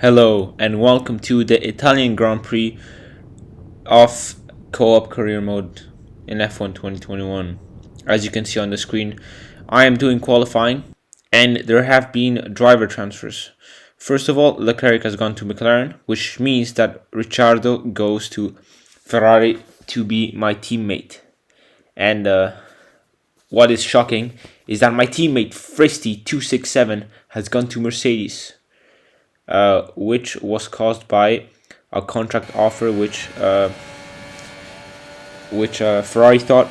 Hello and welcome to the Italian Grand Prix of Co-op Career Mode in F1 2021. As you can see on the screen, I am doing qualifying and there have been driver transfers. First of all, Leclerc has gone to McLaren, which means that Ricciardo goes to Ferrari to be my teammate. And what is shocking is that my teammate Fristi267 has gone to Mercedes. Which was caused by a contract offer which Ferrari thought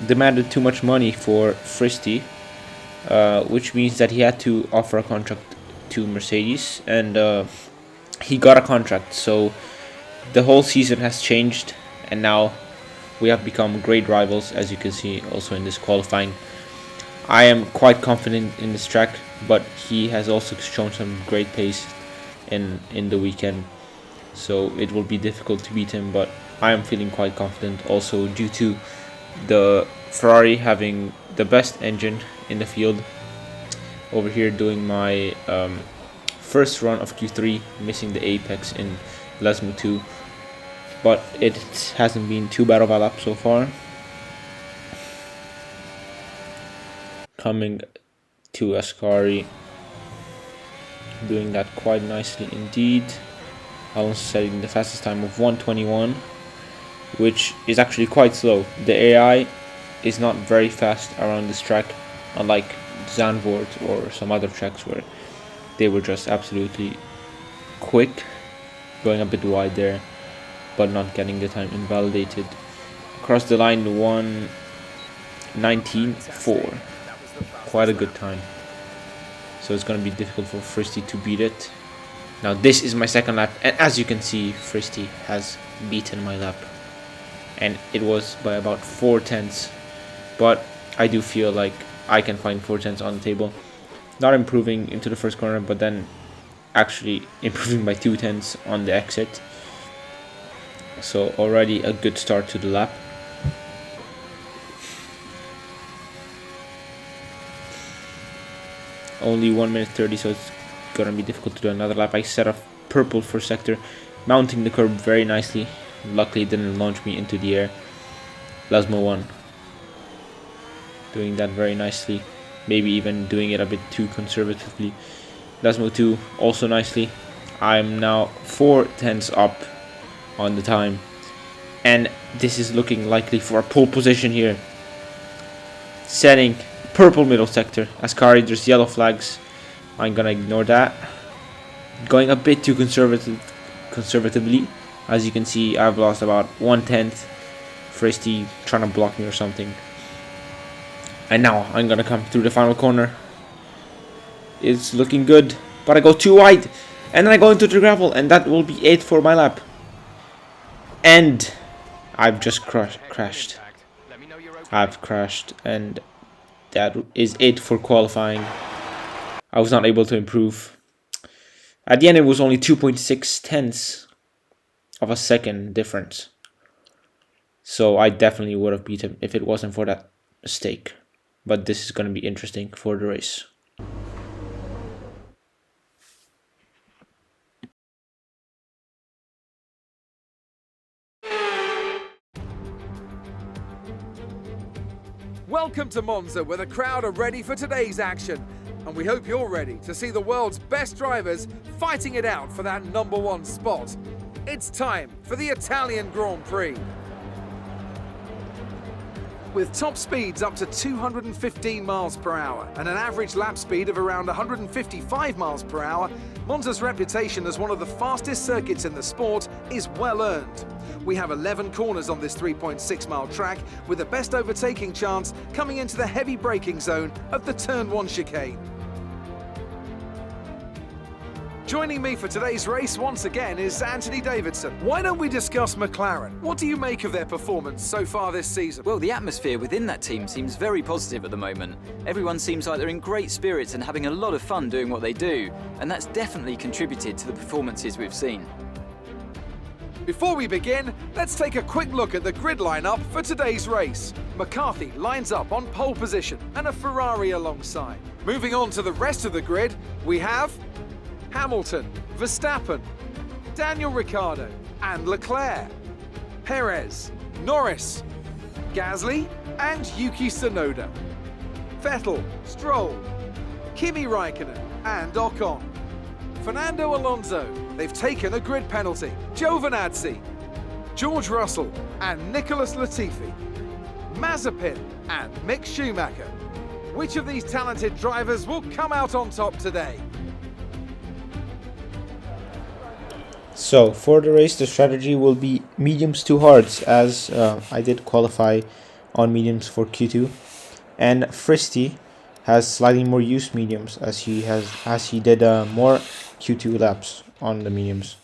demanded too much money for Fristi, which means that he had to offer a contract to Mercedes, and he got a contract. So the whole season has changed, and now we have become great rivals, as you can see also in this qualifying. I am quite confident in this track, but he has also shown some great pace in the weekend, so it will be difficult to beat him, but I am feeling quite confident also due to the Ferrari having the best engine in the field. Over here doing my first run of Q3, missing the apex in Lesmo 2, but it hasn't been too bad of a lap so far. Coming to Ascari, doing that quite nicely indeed. Alonso setting the fastest time of 1:21, which is actually quite slow. The AI is not very fast around this track, unlike Zandvoort or some other tracks where they were just absolutely quick, going a bit wide there, but not getting the time invalidated. Across the line, 1:19.4. Quite a good time, so it's going to be difficult for Fristi to beat it. Now this is my second lap, and as you can see, Fristi has beaten my lap, and it was by about 4/10, but I do feel like I can find 4/10 on the table. Not improving into the first corner, but then actually improving by 2/10 on the exit, so already a good start to the lap. Only 1:30, so it's gonna be difficult to do another lap. I set up purple for sector, mounting the curb very nicely. Luckily it didn't launch me into the air. Lesmo 1, doing that very nicely, maybe even doing it a bit too conservatively. Lesmo 2 also nicely. I'm now 4/10 up on the time, and this is looking likely for a pole position here. Setting purple middle sector. Ascari, there's yellow flags. I'm gonna ignore that. Going a bit too conservatively. As you can see, I've lost about 1/10. Fristi trying to block me or something. And now I'm gonna come through the final corner. It's looking good, but I go too wide, and then I go into the gravel, and that will be 8 for my lap. And I've just crashed. I've crashed, and that is 8 for qualifying. I was not able to improve. At the end, it was only 2.6 of a second difference. So I definitely would have beat him if it wasn't for that mistake. But this is going to be interesting for the race. Welcome to Monza, where the crowd are ready for today's action. And we hope you're ready to see the world's best drivers fighting it out for that #1 spot. It's time for the Italian Grand Prix. With top speeds up to 215 miles per hour and an average lap speed of around 155 miles per hour, Monza's reputation as one of the fastest circuits in the sport is well earned. We have 11 corners on this 3.6-mile track, with the best overtaking chance coming into the heavy braking zone of the Turn 1 chicane. Joining me for today's race once again is Anthony Davidson. Why don't we discuss McLaren? What do you make of their performance so far this season? Well, the atmosphere within that team seems very positive at the moment. Everyone seems like they're in great spirits and having a lot of fun doing what they do, and that's definitely contributed to the performances we've seen. Before we begin, let's take a quick look at the grid lineup for today's race. McCarthy lines up on pole position and a Ferrari alongside. Moving on to the rest of the grid, we have Hamilton, Verstappen, Daniel Ricciardo and Leclerc, Perez, Norris, Gasly and Yuki Tsunoda, Vettel, Stroll, Kimi Raikkonen and Ocon, Fernando Alonso, they've taken a grid penalty, Giovinazzi, George Russell and Nicholas Latifi, Mazepin and Mick Schumacher. Which of these talented drivers will come out on top today? So for the race, the strategy will be mediums to hards, as I did qualify on mediums for Q2, and Fristy has slightly more used mediums, as he did more Q2 laps on the mediums.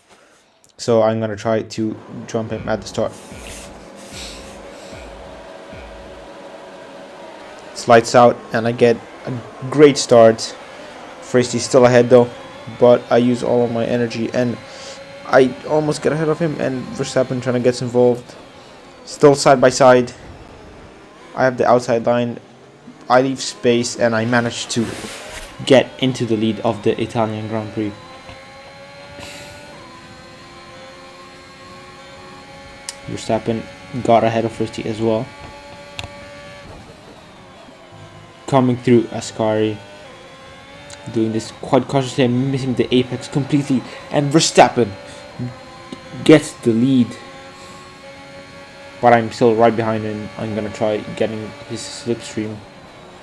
So I'm gonna try to jump him at the start. Lights out and I get a great start. Fristy's still ahead though, but I use all of my energy and I almost get ahead of him, and Verstappen trying to get involved. Still side by side. I have the outside line. I leave space and I manage to get into the lead of the Italian Grand Prix. Verstappen got ahead of Fristy as well. Coming through Ascari, doing this quite cautiously and missing the apex completely, and Verstappen gets the lead, but I'm still right behind him. I'm gonna try getting his slipstream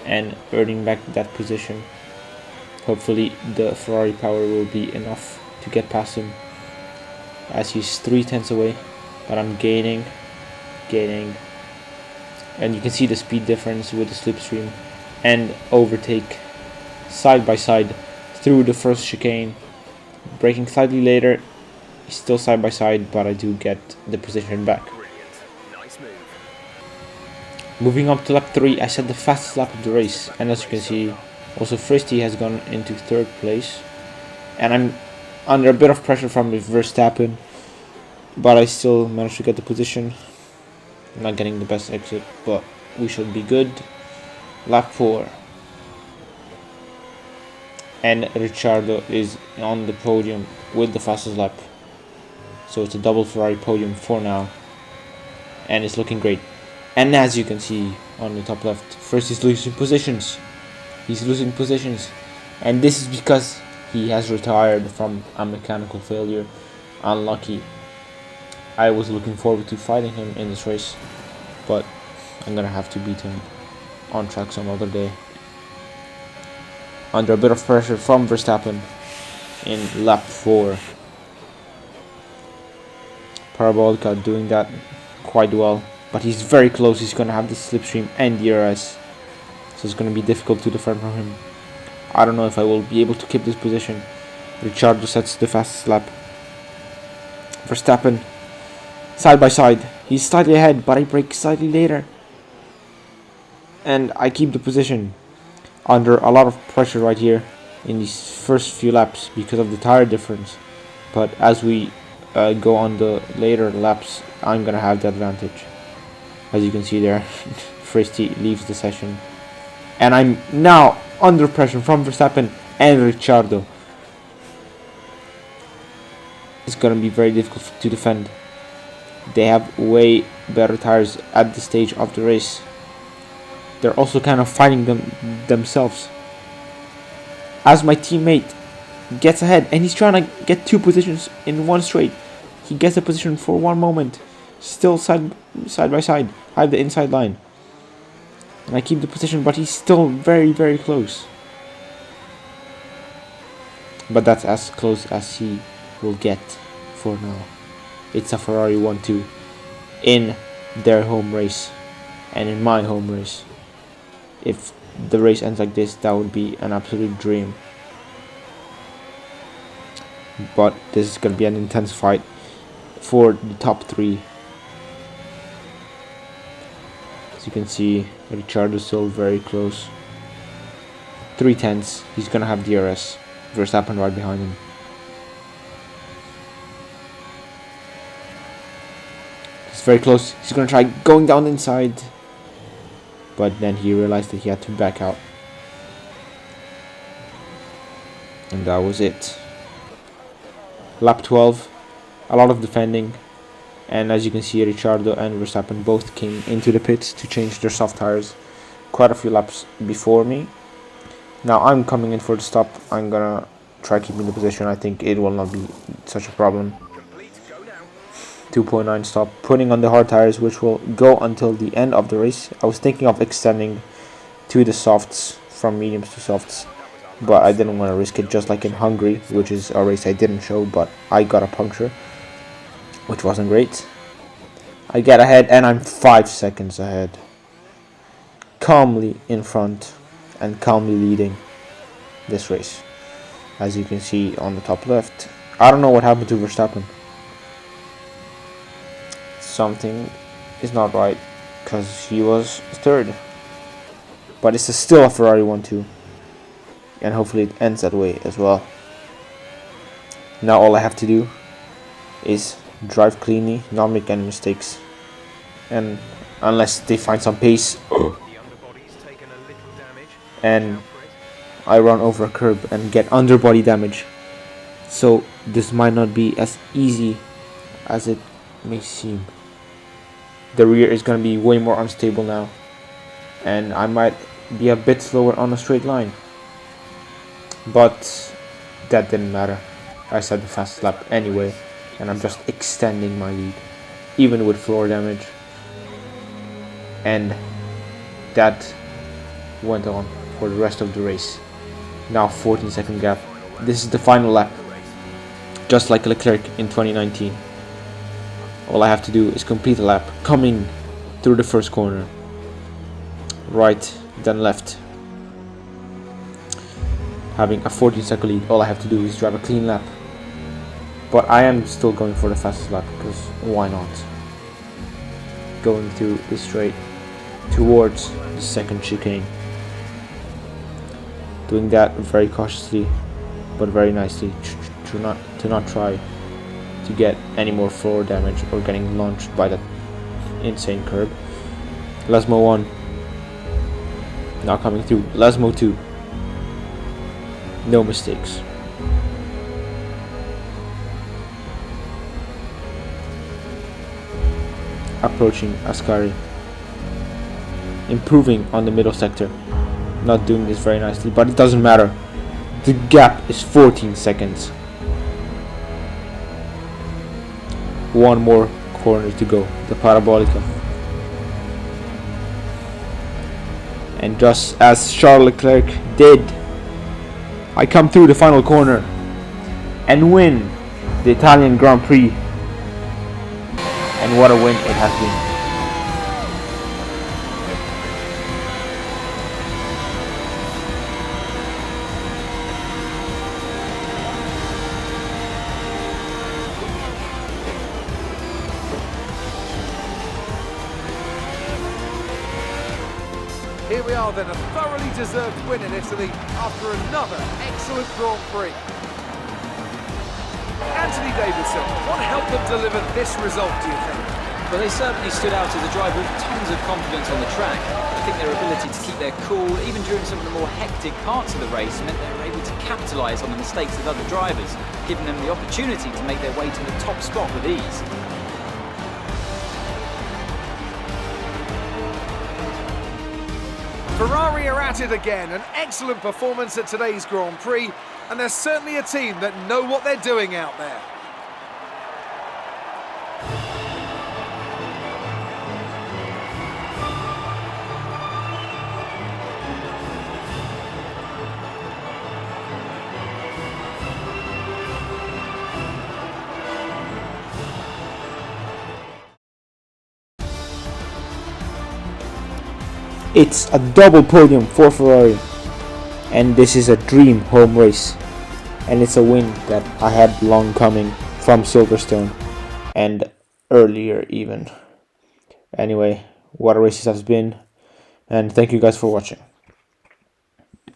and earning back that position. Hopefully the Ferrari power will be enough to get past him, as he's 3/10 away, but I'm gaining, and you can see the speed difference with the slipstream and overtake side by side through the first chicane. Braking slightly later, still side by side, but I do get the position back. Nice move. Moving up to lap 3, I set the fastest lap of the race, and as you can see, also Fristy has gone into 3rd place, and I'm under a bit of pressure from Verstappen, but I still managed to get the position. I'm not getting the best exit, but we should be good. Lap 4, and Ricciardo is on the podium with the fastest lap, so it's a double Ferrari podium for now, and it's looking great. And as you can see on the top left, first he's losing positions, and this is because he has retired from a mechanical failure. Unlucky. I was looking forward to fighting him in this race, but I'm gonna have to beat him on track some other day. Under a bit of pressure from Verstappen in lap 4. Parabolica doing that quite well, but he's very close. He's gonna have the slipstream and DRS, so it's gonna be difficult to defend from him. I don't know if I will be able to keep this position. Ricciardo sets the fastest lap. Verstappen side by side. He's slightly ahead, but I brake slightly later, and I keep the position under a lot of pressure right here in these first few laps because of the tire difference. But as we go on the later laps, I'm gonna have the advantage. As you can see there, Fristy leaves the session, and I'm now under pressure from Verstappen and Ricciardo. It's gonna be very difficult to defend. They have way better tires at this stage of the race. They're also kind of fighting themselves. As my teammate gets ahead, and he's trying to get 2 positions in one straight. He gets a position for one moment. Still side by side. I have the inside line, and I keep the position, but he's still very, very close. But that's as close as he will get for now. It's a Ferrari 1-2 in their home race and in my home race. If the race ends like this, that would be an absolute dream. But this is going to be an intense fight for the top 3. As you can see, Ricciardo is still very close. 3/10. He's going to have DRS. Verstappen right behind him. He's very close. He's going to try going down the inside, but then he realized that he had to back out, and that was it. Lap 12, a lot of defending, and as you can see, Ricciardo and Verstappen both came into the pits to change their soft tires quite a few laps before me. Now I'm coming in for the stop. I'm gonna try keeping the position. I think it will not be such a problem. 2.9 stop, putting on the hard tires, which will go until the end of the race. I was thinking of extending to the softs, from mediums to softs, but I didn't want to risk it, just like in Hungary, which is a race I didn't show, but I got a puncture, which wasn't great. I get ahead, and I'm 5 seconds ahead, calmly in front and calmly leading this race, as you can see on the top left. I don't know what happened to Verstappen. Something is not right, because he was third, but it's still a Ferrari 1-2, and hopefully it ends that way as well. Now all I have to do is drive cleanly, not make any mistakes, and unless they find some pace and I run over a curb and get underbody damage. So this might not be as easy as it may seem. The rear is going to be way more unstable now, and I might be a bit slower on a straight line, but that didn't matter. I set the fastest lap anyway, and I'm just extending my lead even with floor damage, and that went on for the rest of the race. Now 14-second gap. This is the final lap, just like Leclerc in 2019. All I have to do is complete a lap, coming through the first corner, right, then left. Having a 14-second lead, all I have to do is drive a clean lap. But I am still going for the fastest lap, because why not? Going through the straight towards the second chicane. Doing that very cautiously, but very nicely, to not try to get any more floor damage or getting launched by that insane curb. Lesmo 1 now coming through. Lesmo 2, no mistakes. Approaching Ascari, improving on the middle sector. Not doing this very nicely, but it doesn't matter. The gap is 14 seconds. One more corner to go, the Parabolica. And just as Charles Leclerc did, I come through the final corner and win the Italian Grand Prix. And what a win it has been. Here we are then, a thoroughly deserved win in Italy after another excellent Grand Prix. Anthony Davidson, what helped them deliver this result, do you think? Well, they certainly stood out as a driver with tons of confidence on the track. I think their ability to keep their cool, even during some of the more hectic parts of the race, meant they were able to capitalise on the mistakes of other drivers, giving them the opportunity to make their way to the top spot with ease. Ferrari are at it again, an excellent performance at today's Grand Prix, and they're certainly a team that know what they're doing out there. It's a double podium for Ferrari, and this is a dream home race, and it's a win that I had long coming from Silverstone and earlier even. Anyway, what a race this has been, and thank you guys for watching.